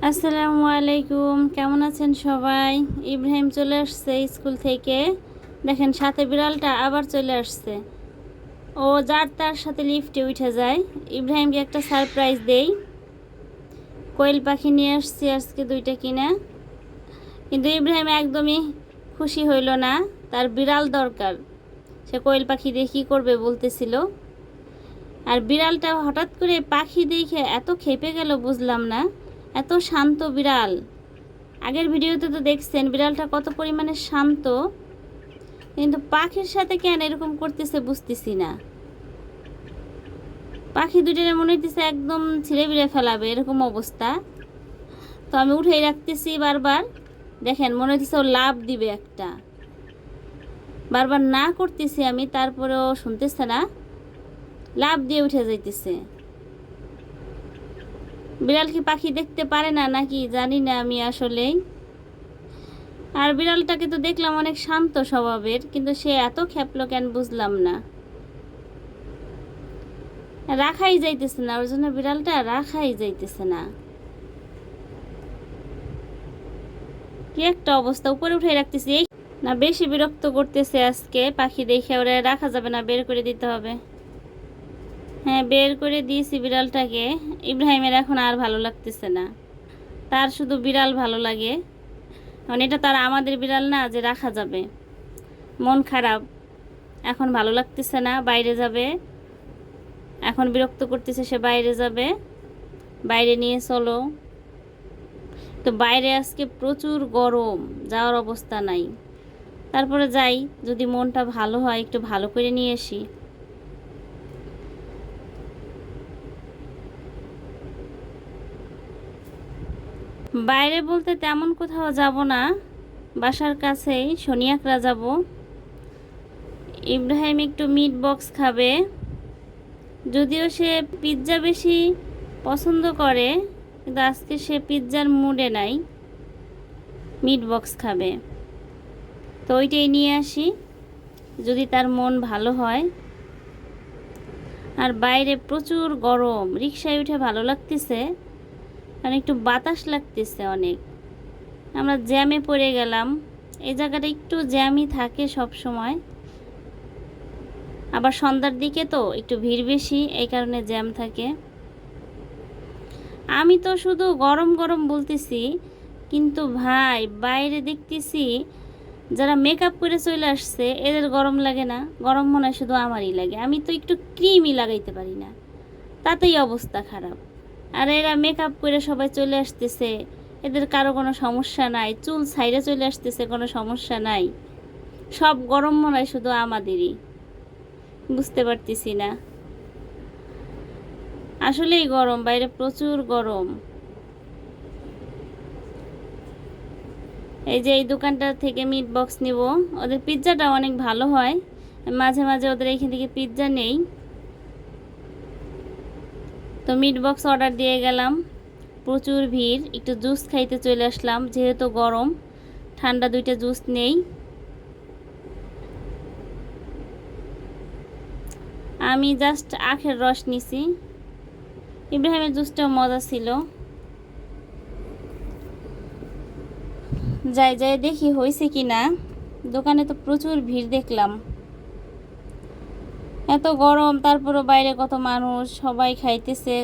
আসসালামু আলাইকুম, কেমন আছেন সবাই? ইব্রাহিম চলে আসছে স্কুল থেকে। দেখেন সাথে বিড়ালটা আবার চলে আসছে। ও যার তার সাথে লিফটে উঠে যায়। ইব্রাহিমকে একটা সারপ্রাইজ দেই। কোয়েল পাখি নিয়ে আসছি আজকে 2টা কিনা, কিন্তু ইব্রাহিম একদমই খুশি হইল না। তার বিড়াল দরকার। সে কোয়েল পাখি দিয়ে কী করবে বলতেছিল। আর বিড়ালটা হঠাৎ করে পাখি দেখে এত খেপে গেল, বুঝলাম না। এত শান্ত বিড়াল। আগের ভিডিওতে তো দেখছেন বিড়ালটা কত পরিমাণে শান্ত, কিন্তু পাখির সাথে কেন এরকম করতেছে বুঝতেছি না। পাখি দুটোরে মনে হইতেছে একদম ছিঁড়ে বিড়ে ফেলাবে এরকম অবস্থা। তো আমি উঠেই রাখতেছি বারবার। দেখেন মনে হইতেছে ও লাভ দিবে একটা। বারবার না করতেছি আমি, তারপরেও শুনতেছে না, লাভ দিয়ে উঠে যাইতেছে। বিড়াল কি পাখি দেখতে পারে না নাকি জানি না আমি আসলেই। আর বিড়ালটাকে তো দেখলাম অনেক শান্ত স্বভাবের, কিন্তু সে এত খেপলো কেন বুঝলাম না। রাখাই যাইতেছে না, ওর জন্য বিড়ালটা রাখাই যাইতেছে না। কি একটা অবস্থা, উপরে উঠে রাখতেছি এই না। বেশি বিরক্ত করতেছে আজকে পাখি দেখে, ওরা রাখা যাবে না, বের করে দিতে হবে। হ্যাঁ, বের করে দিয়েছি বিড়ালটাকে। ইব্রাহিমের এখন আর ভালো লাগতেছে না, তার শুধু বিড়াল ভালো লাগে। কারণ এটা তার আমাদের বিড়াল না যে রাখা যাবে। মন খারাপ, এখন ভালো লাগতেছে না, বাইরে যাবে। এখন বিরক্ত করতেছে, সে বাইরে যাবে। বাইরে নিয়ে চলো। তো বাইরে আজকে প্রচুর গরম, যাওয়ার অবস্থা নাই। তারপরে যাই, যদি মনটা ভালো হয় একটু ভালো করে নিয়ে আসি। বাইরে বলতে তেমন কোথাও যাব না, বাসার কাছেই শনিয়াকড়া যাব। ইব্রাহিম একটু মিট বক্স খাবে, যদিও সে পিৎজা বেশি পছন্দ করে, কিন্তু আজকে সে পিৎজার মুডে নাই, মিট বক্স খাবে। তো ওইটাই নিয়ে আসি, যদি তার মন ভালো হয়। আর বাইরে প্রচুর গরম, রিকশায় উঠে ভালো লাগতেছে, কারণ একটু বাতাস লাগতেছে অনেক। আমরা জ্যামে পড়ে গেলাম। এই জায়গাটা একটু জ্যামই থাকে সব সময়, আবার সন্ধ্যার দিকে তো একটু ভিড় বেশি, এই কারণে জ্যাম থাকে। আমি তো শুধু গরম গরম বলতেছি, কিন্তু ভাই বাইরে দেখতেছি যারা মেকআপ করে চলে আসছে এদের গরম লাগে না। গরম মনে হয় শুধু আমারই লাগে, আমি তো একটু ক্রিমই লাগাইতে পারি না, তাতেই অবস্থা খারাপ। আর এরা মেকআপ করে সবাই চলে আসতেছে, এদের কারো কোনো সমস্যা নাই, চুল ছাইড়ে চলে আসতেছে, কোনো সমস্যা নাই। সব গরম মনে হয় শুধু আমাদেরই, বুঝতে পারতেছি না। আসলেই গরম, বাইরে প্রচুর গরম। এই যে এই দোকানটা থেকে মিট বক্স নিব, ওদের পিৎজাটা অনেক ভালো হয়। মাঝে মাঝে ওদের এইখান থেকে পিৎজা নেই। তো মিট বক্স অর্ডার দিয়ে গেলাম, প্রচুর ভিড়। একটু জুস খাইতে চলে আসলাম, যেহেতু গরম, ঠান্ডা 2টা জুস নেই। আমি জাস্ট আখের রস নিছি। ইব্রাহিমের জুসটাও মজা ছিল। যাই যাই দেখি হয়েছে কি না। দোকানে তো প্রচুর ভিড় দেখলাম, এত গরম, তারপরও বাইরে কত মানুষ, সবাই খাইতেছে।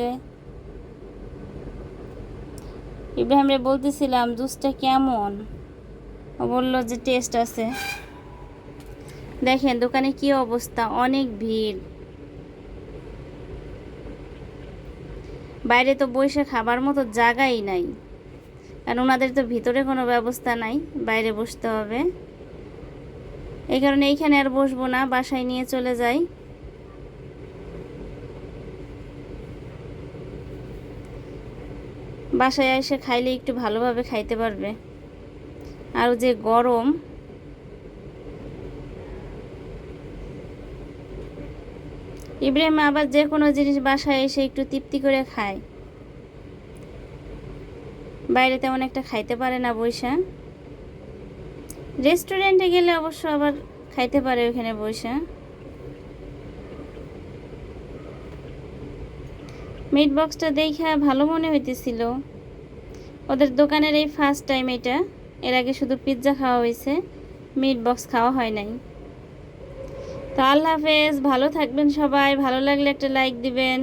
ইব্রাহিমরে বলতেছিলাম জুসটা কেমন, ও বললো যে টেস্ট আছে। দেখেন দোকানে কি অবস্থা, অনেক ভিড়। বাইরে তো বসে খাবার মতো জায়গাই নাই, কারণ ওনাদের তো ভিতরে কোনো ব্যবস্থা নাই, বাইরে বসতে হবে। এই কারণে এইখানে আর বসবো না, বাসায় নিয়ে চলে যাই। বাসায় এসে খাইলে একটু ভালোভাবে খাইতে পারবে। আর যে গরম, ইব্রাহিম আবার যে কোনো জিনিস বাসায় এসে একটু তৃপ্তি করে খায়, বাইরে তেমন একটা খাইতে পারে না বইসা। রেস্টুরেন্টে গেলে অবশ্য আবার খাইতে পারে ওখানে বইসা। মিট বক্সটা দেখে ভালো মনে হইতেছিল, ওদের দোকানের এই ফার্স্ট টাইম এটা, এর আগে শুধু পিৎজা খাওয়া হয়েছে, মিট বক্স খাওয়া হয় নাই। তো আল্লাহ হাফেজ, ভালো থাকবেন সবাই, ভালো লাগলে একটা লাইক দিবেন।